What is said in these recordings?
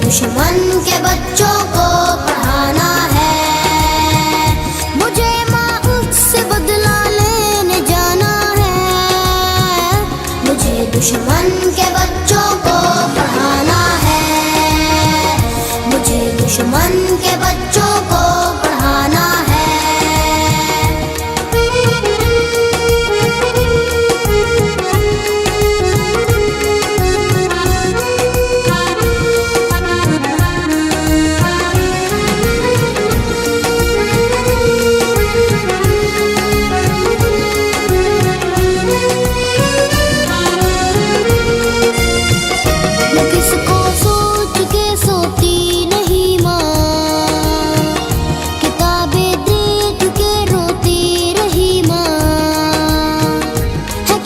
दुश्मन के बच्चों को पढ़ाना है। मुझे माँ उससे बदला लेने जाना है। मुझे दुश्मन के बच्चों को पढ़ाना है। मुझे दुश्मन के बच्चों को पढ़ाना है।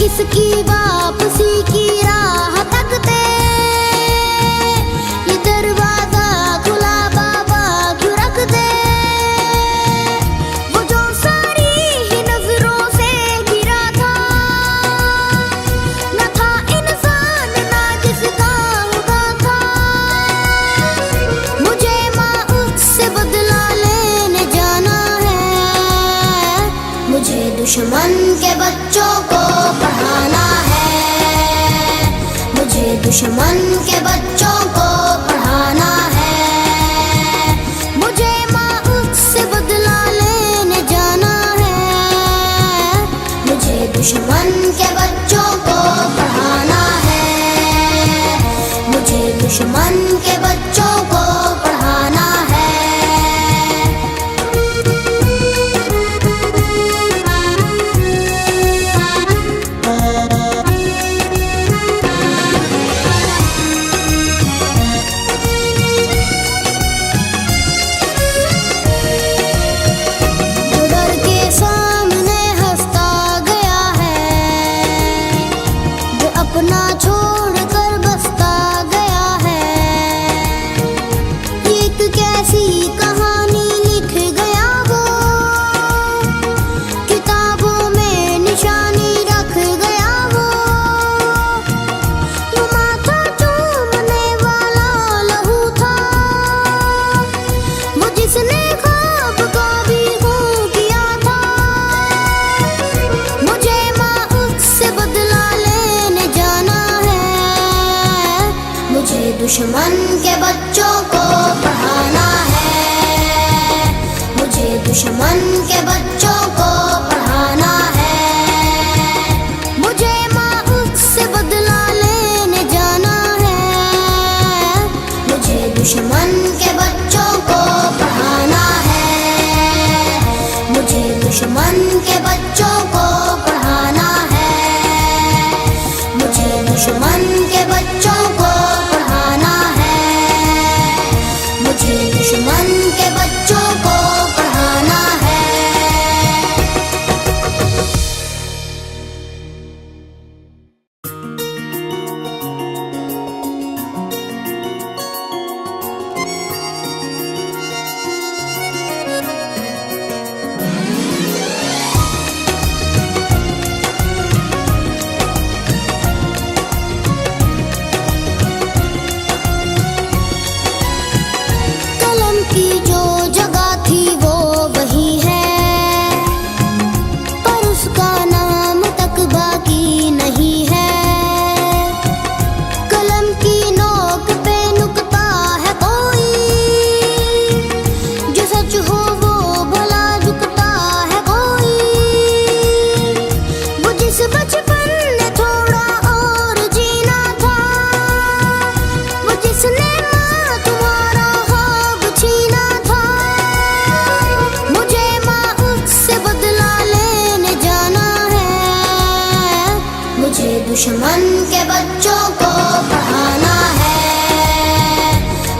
किसकी वापसी की राह तकते ये दरवाजा खुला बाबा क्यों रख दे। वो जो सारी ही नजरों से गिरा था, न था इंसान ना जिसका हुआ था। मुझे माँ उससे बदला लेने जाना है। मुझे दुश्मन के बच्चों को पढ़ाना है। मुझे दुश्मन के बच्चों को पढ़ाना है। मुझे माँ उससे बदला लेने जाना है। मुझे दुश्मन के बच्चों को पढ़ाना है। मुझे दुश्मन के बच्चों को पढ़ाना है। अपना छोड़कर बसता गया है। एक कैसी कहानी लिख गया वो, किताबों में निशानी रख गया वो। वो माथा चूमने वाला लहू था, वो जिसने ख्वाब को भी खून किया था। मुझे माँ उससे बदला मुझे दुश्मन के बच्चों को पढ़ाना है। मुझे दुश्मन के बच्चों को पढ़ाना है। मुझे माँ उससे बदला लेने जाना है। मुझे दुश्मन के बच्चों को पढ़ाना है। मुझे दुश्मन के बच्चों को पढ़ाना है। मुझे दुश्मन के बच्चों को दुश्मन के बच्चों को पढ़ाना है। की जो जगह थी वो वही है, पर उसका नाम तक बाकी नहीं है। कलम की नोक पे नुकता है कोई, जो सच हो वो भला झुकता है कोई। वो जिस बचपन ने थोड़ा और जीना था, वो जिसने माँ तुम्हारा छीना था। मुझे माँ उससे बदला लेने जाना है। मुझे दुश्मन के बच्चों को पढ़ाना है।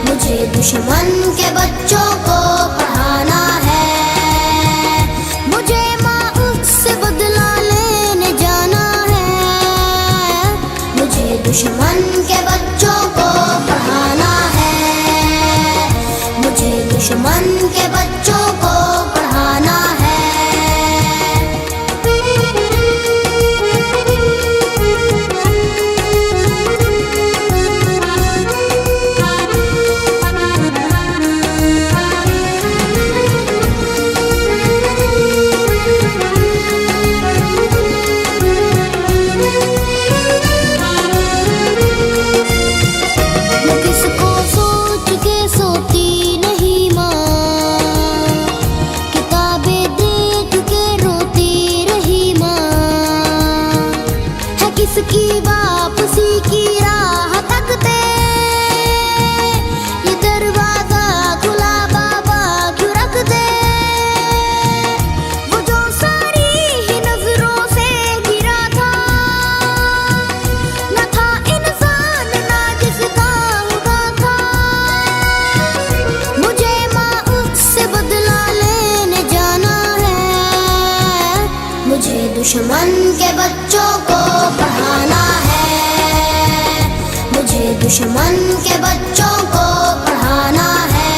मुझे दुश्मन के बच्चों को पढ़ाना है। मुझे माँ उससे बदला लेने जाना है। मुझे दुश्मन के बच्चों को पढ़ाना है। मुझे दुश्मन के बच्चों को पढ़ाना है। दुश्मन के बच्चों को पढ़ाना है।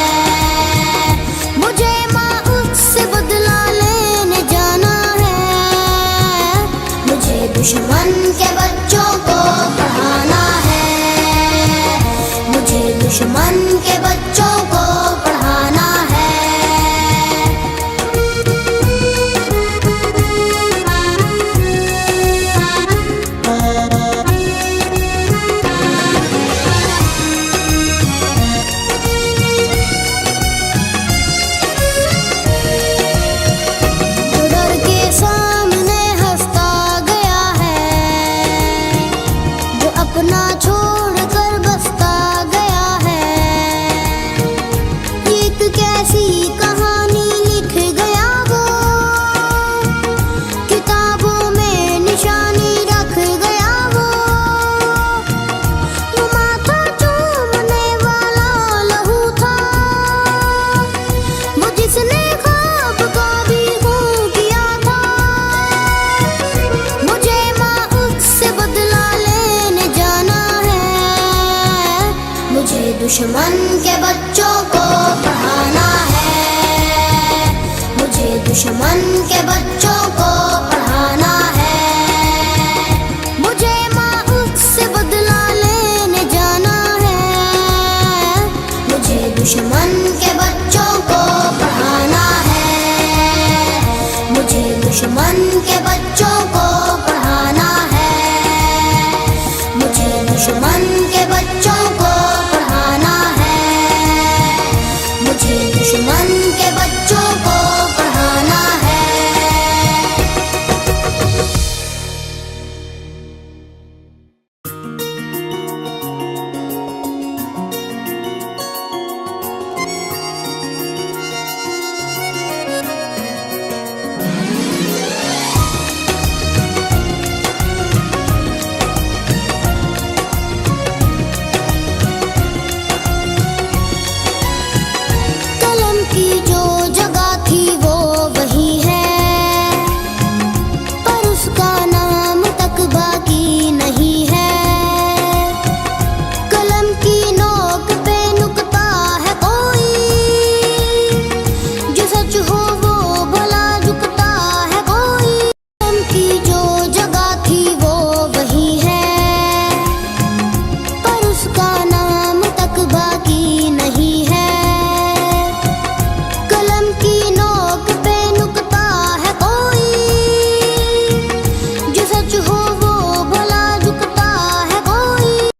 मुझे माँ उससे बदला लेने जाना है। मुझे दुश्मन के बच्चों को पढ़ाना है। मुझे दुश्मन के बच्चों को पढ़ाना है। अपना छोड़ कर बसता गया है। एक कैसी कहानी लिख गया वो, किताबों में निशानी रख गया वो। माथा चूमने वाला लहू था वो, जिसने ख्वाब का भी खून किया था। मुझे माँ उससे बदला लेने जाना है। मुझे दुश्मन के बच्चों को पढ़ाना है। मुझे दुश्मन के बच्चों